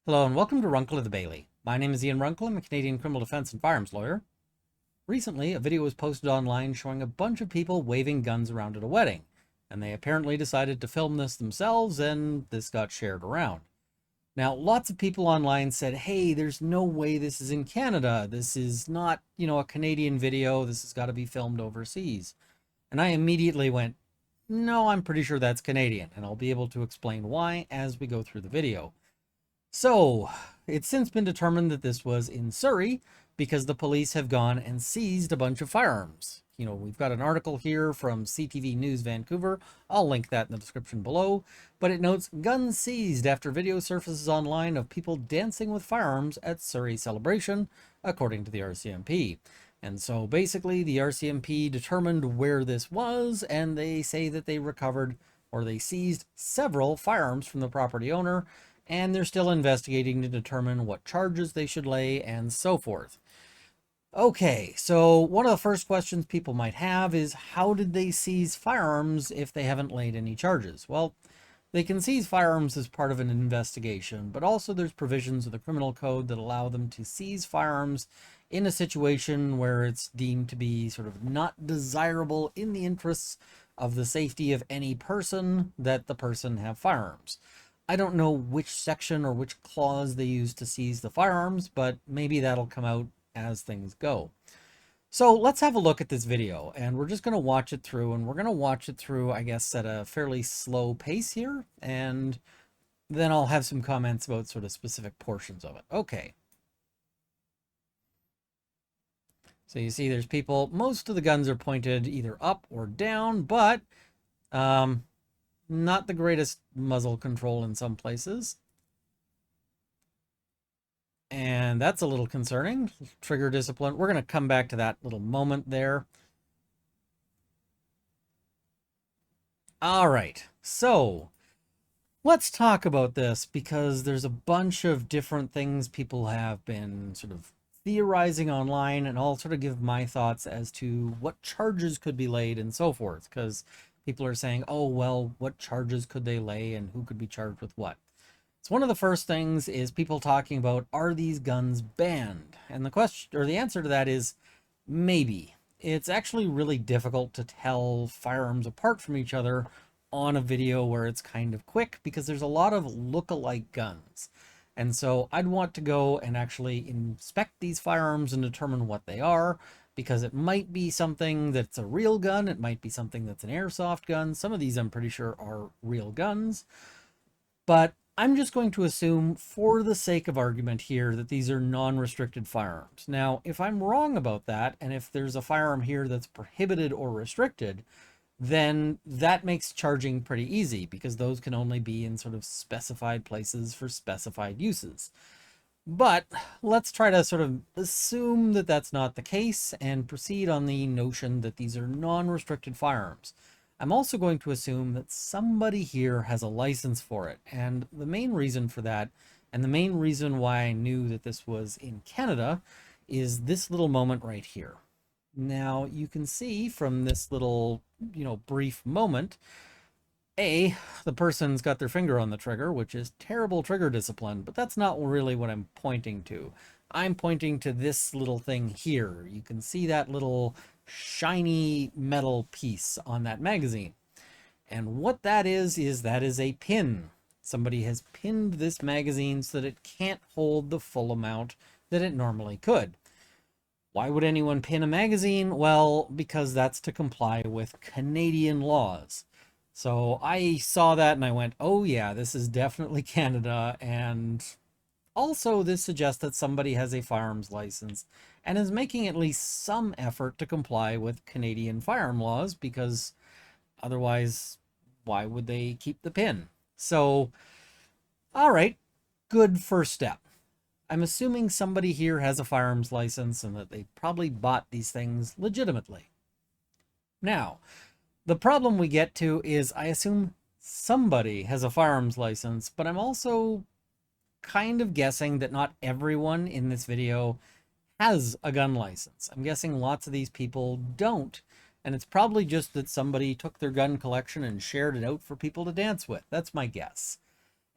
Hello and welcome to Runkle of the Bailey. My name is Ian Runkle. I'm a Canadian criminal defense and firearms lawyer. Recently, a video was posted online showing a bunch of people waving guns around at a wedding, and they apparently decided to film this themselves, and this got shared around. Now, lots of people online said, hey, there's no way this is in Canada. This is not, a Canadian video. This has got to be filmed overseas. And I immediately went, no, I'm pretty sure that's Canadian, and I'll be able to explain why as we go through the video. So, it's since been determined that this was in Surrey because the police have gone and seized a bunch of firearms. We've got an article here from CTV News Vancouver. I'll link that in the description below. But it notes, guns seized after video surfaces online of people dancing with firearms at Surrey celebration, according to the RCMP. And so basically the RCMP determined where this was, and they say that they recovered or they seized several firearms from the property owner, and they're still investigating to determine what charges they should lay and so forth. Okay, so one of the first questions people might have is, how did they seize firearms if they haven't laid any charges? Well, they can seize firearms as part of an investigation, but also there's provisions of the criminal code that allow them to seize firearms in a situation where it's deemed to be sort of not desirable in the interests of the safety of any person that the person have firearms. I don't know which section or which clause they use to seize the firearms, but maybe that'll come out as things go. So let's have a look at this video, and we're just going to watch it through, and we're going to watch it through, I guess, at a fairly slow pace here, and then I'll have some comments about sort of specific portions of it. Okay. So you see there's people, most of the guns are pointed either up or down, but not the greatest muzzle control in some places. And that's a little concerning. Trigger discipline. We're going to come back to that little moment there. All right. So let's talk about this, because there's a bunch of different things people have been sort of theorizing online, and I'll sort of give my thoughts as to what charges could be laid and so forth, because people are saying, oh, well, what charges could they lay and who could be charged with what? So one of the first things is people talking about, are these guns banned? And the question, or the answer to that is maybe. It's actually really difficult to tell firearms apart from each other on a video where it's kind of quick, because there's a lot of look-alike guns. And so I'd want to go and actually inspect these firearms and determine what they are, because it might be something that's a real gun, it might be something that's an airsoft gun. Some of these I'm pretty sure are real guns. But I'm just going to assume, for the sake of argument here, that these are non-restricted firearms. Now, if I'm wrong about that, and if there's a firearm here that's prohibited or restricted, then that makes charging pretty easy, because those can only be in sort of specified places for specified uses. But let's try to sort of assume that that's not the case and proceed on the notion that these are non-restricted firearms. I'm also going to assume that somebody here has a license for it. And the main reason for that, and the main reason why I knew that this was in Canada, is this little moment right here. Now, you can see from this little, brief moment, the person's got their finger on the trigger, which is terrible trigger discipline, but that's not really what I'm pointing to. I'm pointing to this little thing here. You can see that little shiny metal piece on that magazine. And what that is that is a pin. Somebody has pinned this magazine so that it can't hold the full amount that it normally could. Why would anyone pin a magazine? Well, because that's to comply with Canadian laws. So I saw that and I went, oh yeah, this is definitely Canada. And also this suggests that somebody has a firearms license and is making at least some effort to comply with Canadian firearm laws, because otherwise, why would they keep the pin? So, all right, good first step. I'm assuming somebody here has a firearms license and that they probably bought these things legitimately. Now, the problem we get to is, I assume somebody has a firearms license, but I'm also kind of guessing that not everyone in this video has a gun license. I'm guessing lots of these people don't, and it's probably just that somebody took their gun collection and shared it out for people to dance with. That's my guess.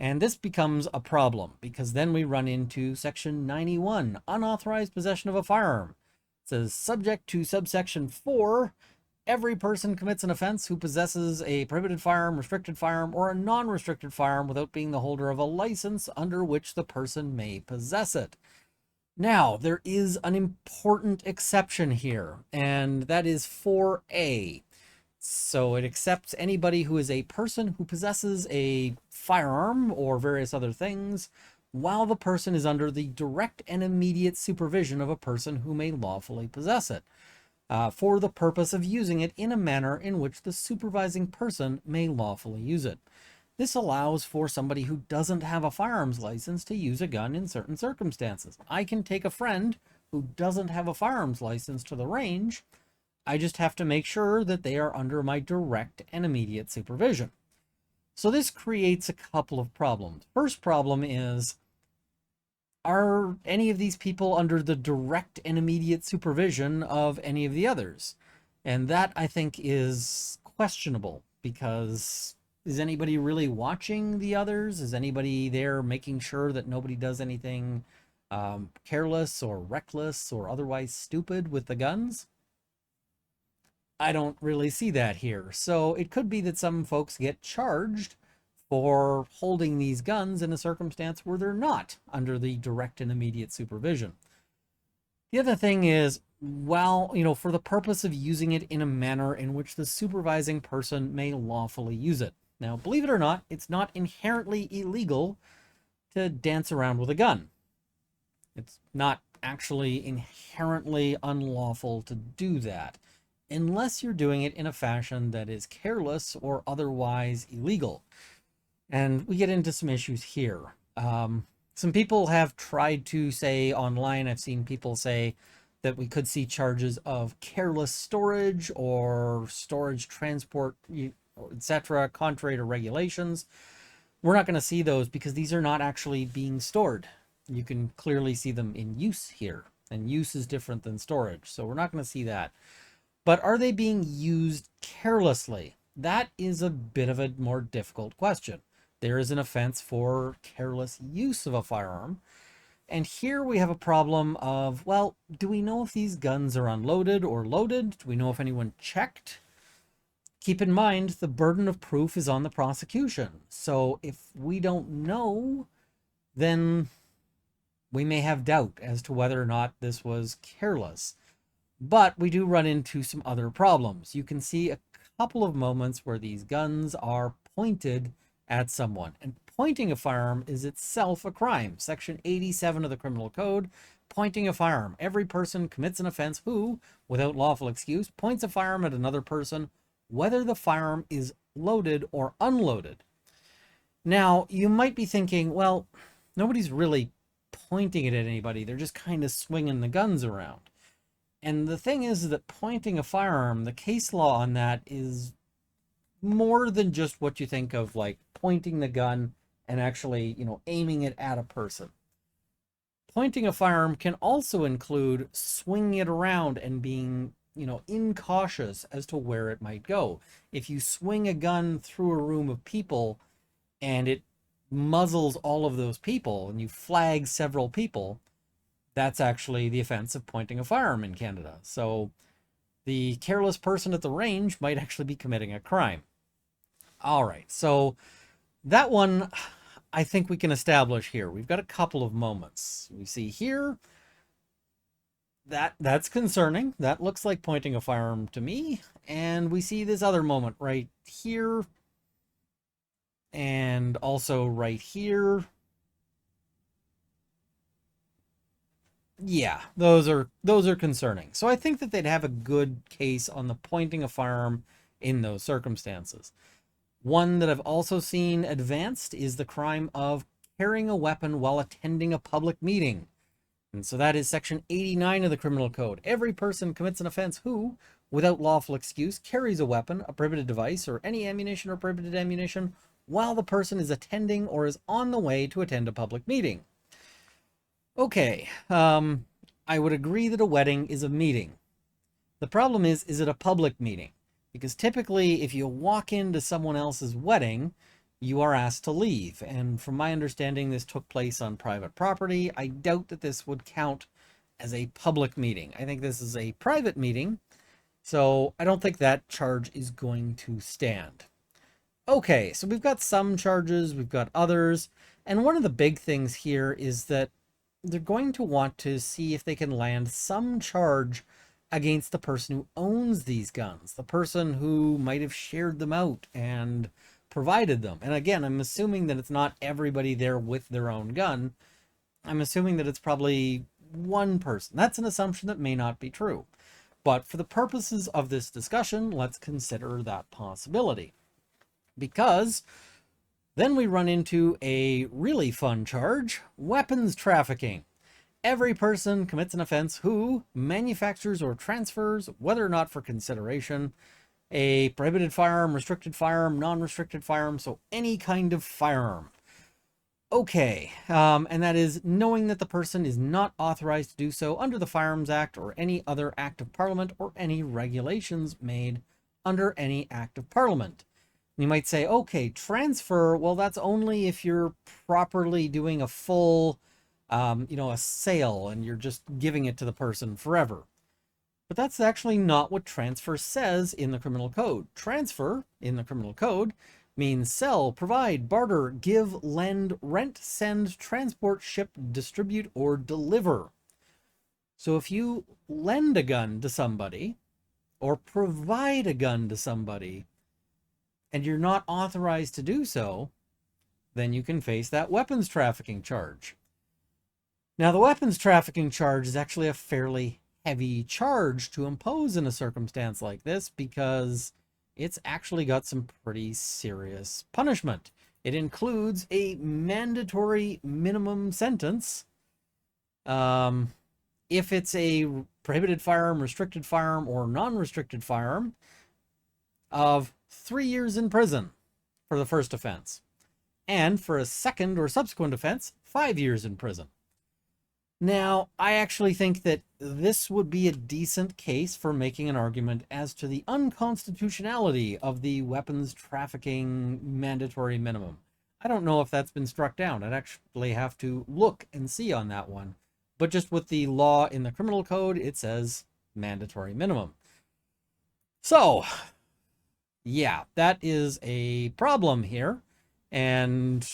And this becomes a problem because then we run into section 91, unauthorized possession of a firearm. It says, subject to subsection 4, every person commits an offense who possesses a prohibited firearm, restricted firearm, or a non-restricted firearm without being the holder of a license under which the person may possess it. Now, there is an important exception here, and that is 4A. So it accepts anybody who is a person who possesses a firearm or various other things while the person is under the direct and immediate supervision of a person who may lawfully possess it, for the purpose of using it in a manner in which the supervising person may lawfully use it. This allows for somebody who doesn't have a firearms license to use a gun in certain circumstances. I can take a friend who doesn't have a firearms license to the range. I just have to make sure that they are under my direct and immediate supervision. So this creates a couple of problems. First problem is, are any of these people under the direct and immediate supervision of any of the others? And that, I think, is questionable, because is anybody really watching the others? Is anybody there making sure that nobody does anything careless or reckless or otherwise stupid with the guns? I don't really see that here. So it could be that some folks get charged for holding these guns in a circumstance where they're not under the direct and immediate supervision. The other thing is, well, for the purpose of using it in a manner in which the supervising person may lawfully use it. Now, believe it or not, it's not inherently illegal to dance around with a gun. It's not actually inherently unlawful to do that, unless you're doing it in a fashion that is careless or otherwise illegal. And we get into some issues here. Some people have tried to say online, I've seen people say that we could see charges of careless storage or storage, transport, etc., contrary to regulations. We're not going to see those because these are not actually being stored. You can clearly see them in use here, and use is different than storage, so we're not going to see that. But are they being used carelessly? That is a bit of a more difficult question. There is an offense for careless use of a firearm. And here we have a problem of, well, do we know if these guns are unloaded or loaded? Do we know if anyone checked? Keep in mind, the burden of proof is on the prosecution. So if we don't know, then we may have doubt as to whether or not this was careless. But we do run into some other problems. You can see a couple of moments where these guns are pointed at someone. And pointing a firearm is itself a crime. Section 87 of the Criminal Code, pointing a firearm. Every person commits an offense who, without lawful excuse, points a firearm at another person, whether the firearm is loaded or unloaded. Now, you might be thinking, well, nobody's really pointing it at anybody. They're just kind of swinging the guns around. And the thing is that pointing a firearm, the case law on that is more than just what you think of, like pointing the gun and actually, aiming it at a person. Pointing a firearm can also include swinging it around and being, incautious as to where it might go. If you swing a gun through a room of people and it muzzles all of those people and you flag several people, that's actually the offense of pointing a firearm in Canada. So the careless person at the range might actually be committing a crime. All right, so that one I think we can establish here. We've got a couple of moments. We see here that's concerning. That looks like pointing a firearm to me. And we see this other moment right here. And also right here. Yeah, those are concerning. So I think that they'd have a good case on the pointing a firearm in those circumstances. One that I've also seen advanced is the crime of carrying a weapon while attending a public meeting. And so that is section 89 of the Criminal Code. Every person commits an offense who, without lawful excuse, carries a weapon, a prohibited device, or any ammunition or prohibited ammunition while the person is attending or is on the way to attend a public meeting. Okay, I would agree that a wedding is a meeting. The problem is it a public meeting? Because typically, if you walk into someone else's wedding, you are asked to leave. And from my understanding, this took place on private property. I doubt that this would count as a public meeting. I think this is a private meeting, so I don't think that charge is going to stand. Okay, so we've got some charges, we've got others, and one of the big things here is that they're going to want to see if they can land some charge against the person who owns these guns, the person who might have shared them out and provided them. And again, I'm assuming that it's not everybody there with their own gun. I'm assuming that it's probably one person. That's an assumption that may not be true. But for the purposes of this discussion, let's consider that possibility. Because then we run into a really fun charge, weapons trafficking. Every person commits an offense who manufactures or transfers, whether or not for consideration, a prohibited firearm, restricted firearm, non-restricted firearm, so any kind of firearm. Okay, and that is knowing that the person is not authorized to do so under the Firearms Act or any other act of Parliament or any regulations made under any act of Parliament. You might say, okay, transfer, well, that's only if you're properly doing a full, a sale and you're just giving it to the person forever. But that's actually not what transfer says in the criminal code. Transfer in the criminal code means sell, provide, barter, give, lend, rent, send, transport, ship, distribute, or deliver. So if you lend a gun to somebody or provide a gun to somebody and you're not authorized to do so, then you can face that weapons trafficking charge. Now, the weapons trafficking charge is actually a fairly heavy charge to impose in a circumstance like this because it's actually got some pretty serious punishment. It includes a mandatory minimum sentence if it's a prohibited firearm, restricted firearm, or non-restricted firearm of 3 years in prison for the first offense. And for a second or subsequent offense, 5 years in prison. Now, I actually think that this would be a decent case for making an argument as to the unconstitutionality of the weapons trafficking mandatory minimum. I don't know if that's been struck down. I'd actually have to look and see on that one. But just with the law in the criminal code, it says mandatory minimum. So, yeah, that is a problem here. And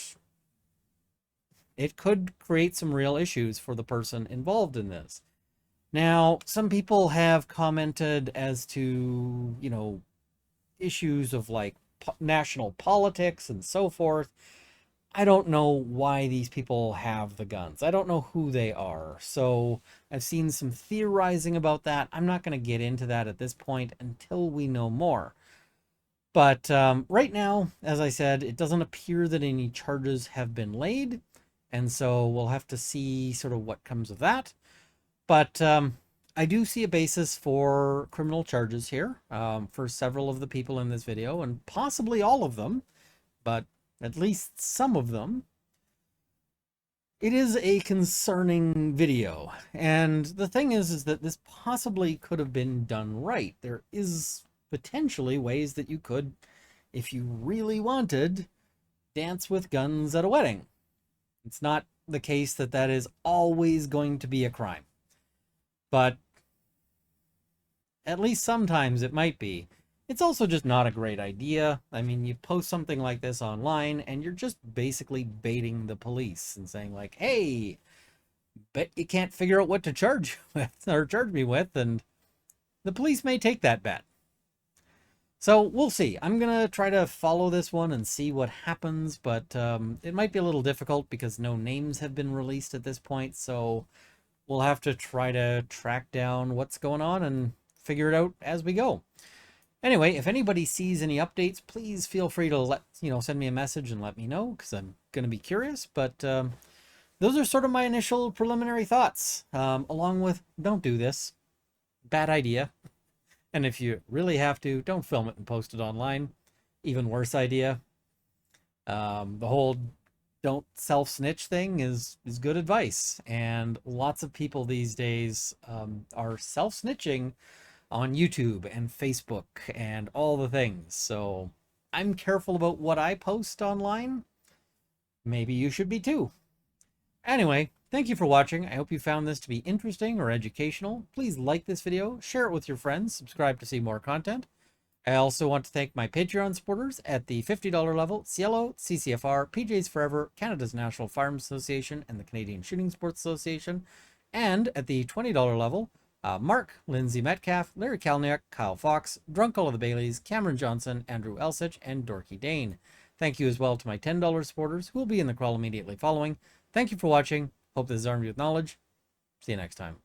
it could create some real issues for the person involved in this. Now, some people have commented as to, issues of like national politics and so forth. I don't know why these people have the guns. I don't know who they are. So I've seen some theorizing about that. I'm not going to get into that at this point until we know more. But right now, as I said, it doesn't appear that any charges have been laid. And so we'll have to see sort of what comes of that. But I do see a basis for criminal charges here for several of the people in this video, and possibly all of them, but at least some of them. It is a concerning video. And the thing is that this possibly could have been done right. There is potentially ways that you could, if you really wanted, dance with guns at a wedding. It's not the case that that is always going to be a crime, but at least sometimes it might be. It's also just not a great idea. I mean, you post something like this online and you're just basically baiting the police and saying like, hey, bet you can't figure out what to charge you with or charge me with, and the police may take that bet. So we'll see. I'm going to try to follow this one and see what happens, but it might be a little difficult because no names have been released at this point, so we'll have to try to track down what's going on and figure it out as we go. Anyway, if anybody sees any updates, please feel free to send me a message and let me know, because I'm going to be curious, but those are sort of my initial preliminary thoughts, along with don't do this. Bad idea. And if you really have to, don't film it and post it online. Even worse idea. The whole don't self-snitch thing is good advice. And lots of people these days are self-snitching on YouTube and Facebook and all the things. So I'm careful about what I post online. Maybe you should be too. Anyway, thank you for watching. I hope you found this to be interesting or educational. Please like this video, share it with your friends, subscribe to see more content. I also want to thank my Patreon supporters at the $50 level: Cielo, CCFR, PJs Forever, Canada's National Firearms Association, and the Canadian Shooting Sports Association. And at the $20 level, Mark, Lindsay Metcalf, Larry Kalniak, Kyle Fox, Drunkle of the Baileys, Cameron Johnson, Andrew Elsich, and Dorky Dane. Thank you as well to my $10 supporters who will be in the crawl immediately following. Thank you for watching. Hope this has armed you with knowledge. See you next time.